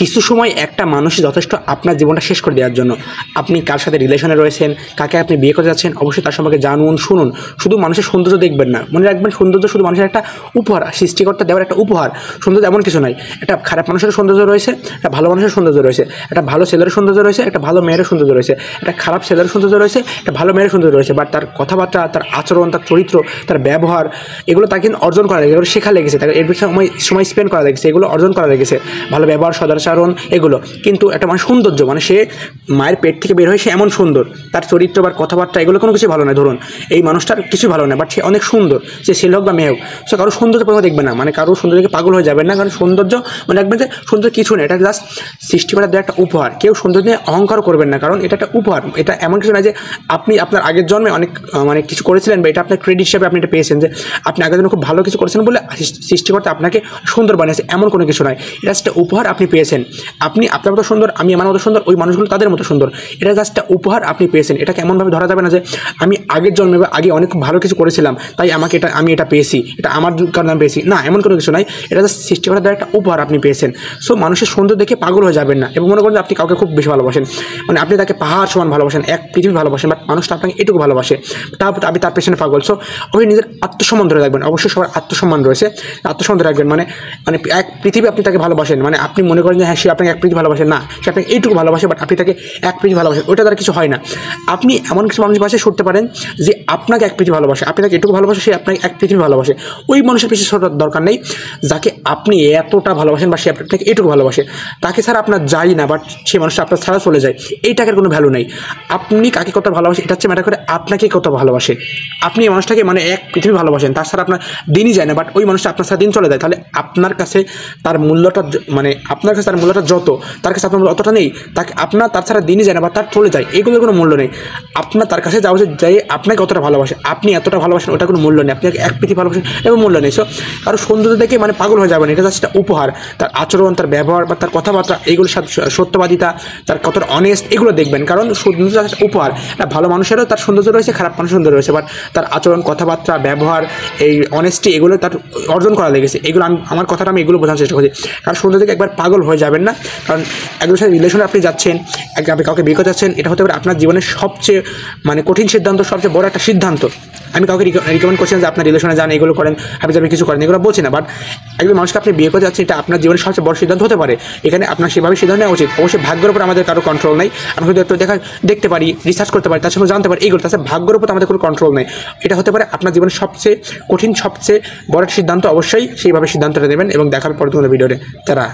কিছু সময় একটা মানুষ যথেষ্ট আপনার জীবনটা শেষ করে দেওয়ার জন্য। আপনি কার সাথে রিলেশনে রয়েছেন, কাকে আপনি বিয়ে করতে যাচ্ছেন, অবশ্যই তার সম্পর্কে জানুন, শুনুন। শুধু মানুষের সৌন্দর্য দেখবেন না, মনে রাখবেন সৌন্দর্য শুধু মানুষের একটা উপহার, সৃষ্টিকর্তা দেওয়ার একটা উপহার। সৌন্দর্য এমন কিছু নয়। একটা খারাপ মানুষের সৌন্দর্য রয়েছে, একটা ভালো মানুষের সৌন্দর্য রয়েছে, একটা ভালো ছেলের সৌন্দর্য রয়েছে, একটা ভালো মেয়ের সৌন্দর্য রয়েছে, একটা খারাপ ছেলের সৌন্দর্য রয়েছে, একটা ভালো মেয়ের সৌন্দর্য রয়েছে। বাট তার কথাবার্তা, তার আচরণ, তার চরিত্র, তার ব্যবহার, এগুলো তাকে কিন্তু অর্জন করা লেগেছে, এগুলো শেখা লেগেছে, তাকে এর সময় স্পেন্ড করা লেগেছে, এগুলো অর্জন করা লেগেছে, ভালো ব্যবহার, সদাচরণ, এগুলো। কিন্তু একটা মানে সৌন্দর্য, মানে সে মায়ের পেট থেকে বের হয়ে সে এমন সুন্দর, তার চরিত্র বা কথাবার্তা এগুলো কোনো কিছু ভালো নয়। ধরুন এই মানুষটার কিছু ভালো নয়, বাট সে অনেক সুন্দর, সে ছেলে হোক বা মেয়ে হোক। সে কারো সৌন্দর্য প্রভাব দেখবে না, মানে কারো সৌন্দর্যকে পাগল হয়ে যাবেন না। কারণ সৌন্দর্য মানে দেখবেন যে সৌন্দর্য কিছু নেই, এটা জাস্ট সৃষ্টিকর্তার দেওয়া একটা উপহার। কেউ সৌন্দর্য নিয়ে অহংকার করবেন না, কারণ এটা একটা উপহার। এটা এমন কিছু না যে আপনি আপনার আগের জন্মে অনেক মানে কিছু করেছিলেন বা এটা আপনার ক্রেডিট হিসাবে আপনি এটা পেয়েছেন, যে আপনি আগের জন্য খুব ভালো কিছু করেছেন বলে সৃষ্টিকর্তা আপনাকে সুন্দর বানিয়েছে, এমন কোনো কিছু নয়। এটা একটা উপহার আপনি পেয়েছেন। আপনি আপনার মতো সুন্দর, আমি আমার মতো সুন্দর, ওই মানুষগুলো তাদের মতো সুন্দর। এটা জাস্ট একটা উপহার আপনি পেয়েছেন। এটা কেমনভাবে ধরা যাবে না যে আমি আগের জন্মে বা আগে অনেক ভালো কিছু করেছিলাম তাই আমাকে আমি এটা পেয়েছি, এটা আমার কারণে আমি পেয়েছি, না, এমন কোনো কিছু নয়। এটা জাস্ট সৃষ্টিকর্তার দ্বারা একটা উপহার আপনি পেয়েছেন। সো মানুষের সুন্দর দেখে পাগল হয়ে যাবেন না, এবং মনে করেন যে আপনি কাউকে খুব বেশি ভালোবাসেন, মানে আপনি তাকে পাহাড় সমান ভালোবাসেন, এক পৃথিবী ভালোবাসেন, বাট মানুষটা আপনাকে এটুকু ভালোবাসে, তারপর আপনি তার পেছনে পাগল। সো ওই নিজের আত্মসম্মান ধরে রাখবেন। অবশ্যই সবার আত্মসম্মান রয়েছে, আত্মসম্মান ধরে রাখবেন। মানে মানে এক পৃথিবী আপনি তাকে ভালোবাসেন, মানে আপনি মনে করেন যে হ্যাঁ সে আপনাকে এক পৃথিবী ভালোবাসেন, না, সে আপনাকে এইটুকু ভালোবাসে, বাট আপনি তাকে এক পৃথিবী ভালোবাসেন, ওইটা দ্বারা কিছু হয় না। আপনি এমন কিছু মানুষের পাশে সরতে পারেন যে আপনাকে এক পৃথিবী ভালোবাসে, আপনি তাকে এটুকু ভালোবাসে, সে আপনাকে এক পৃথিবী ভালোবাসে। ওই মানুষের পিছিয়ে সরার দরকার নেই যাকে আপনি এতটা ভালোবাসেন বা সে আপনাকে এটুকু ভালোবাসে। তাকে ছাড়া আপনার যাই না, বাট সে মানুষটা আপনার ছাড়া চলে যায়, এই টাকার কোনো ভ্যালু নেই। আপনি কাকে কত ভালোবাসে এটা হচ্ছে ম্যাটার করে আপনাকে কত ভালোবাসে। আপনি এই মানুষটাকে মানে এক পৃথিবী ভালোবাসেন, তার ছাড়া আপনার দিনই যায় না, বাট ওই মানুষটা আপনার সাথে দিন চলে যায়, তাহলে আপনার কাছে তার মূল্যটা মানে আপনার কাছে তার মূল্যটা যত, তার কাছে আপনার অতটা নেই। তাকে আপনার তার ছাড়া দিনই যায় না বা তার চলে যায়, এগুলোর কোনো মূল্য নেই। আপনার তার কাছে যাওয়া উচিত যাই আপনাকে কতটা ভালোবাসে, আপনি এতটা ভালোবাসেন, ওটা কোনো মূল্য নেই। আপনি এক পৃথিবী ভালোবাসেন, এবং মূল্য নেই। সো কারো সৌন্দর্য দেখে মানে পাগল হয়ে যাবেন, এটা জাস্ট একটা উপহার। তার আচরণ, তার ব্যবহার বা তার কথাবার্তা, এগুলোর সাথে সত্যবাদিতা, তার কতটা অনেস্ট, এগুলো দেখবেন। কারণ সৌন্দর্য একটা উপহার। একটা ভালো মানুষেরও তার সৌন্দর্য রয়েছে, খারাপ মানুষের সৌন্দর্য রয়েছে, বাট তার আচরণ, কথাবার্তা, ব্যবহার, এই অনেস্টি, এগুলো তার অর্জন করা লেগেছে। এগুলো আমার কথাটা আমি এগুলো বোঝানোর চেষ্টা করছি। কারণ সৌন্দর্য দেখে একবার পাগল হয়ে যাবেন না। কারণ একজনের সাথে রিলেশনে আপনি যাচ্ছেন, আপনি কাউকে বিয়ে করতে যাচ্ছেন, এটা হতে পারে আপনার জীবনের সবচেয়ে মানে কঠিন সিদ্ধান্ত, সবচেয়ে বড় একটা সিদ্ধান্ত। আমি কাউকে রিকমেন্ড করছি যে আপনার রিলেশনে যান, এগুলো করেন, আপনি কিছু করেন, এগুলো বলছি না। বাট একজন মানুষকে আপনি বিয়ে করতে যাচ্ছেন, এটা আপনার জীবনের সবচেয়ে বড় সিদ্ধান্ত হতে পারে। এখানে আপনার সেভাবে সিদ্ধান্ত নেওয়া উচিত। অবশ্যই ভাগ্যের উপর আমাদের কারো কন্ট্রোল নেই। আমরা শুধু একটু দেখতে পারি, রিসার্চ করতে পারি, তার সঙ্গে জানতে পারি, এইগুলো। তাছাড়া ভাগ্যের উপর আমাদের কোনো কন্ট্রোল নেই। এটা হতে পারে আপনার জীবনের সবচেয়ে কঠিন, সবচেয়ে বড় সিদ্ধান্ত। অবশ্যই সেইভাবে সিদ্ধান্তটা নেবেন, এবং দেখার পরে তোমাদের ভিডিওতে তারা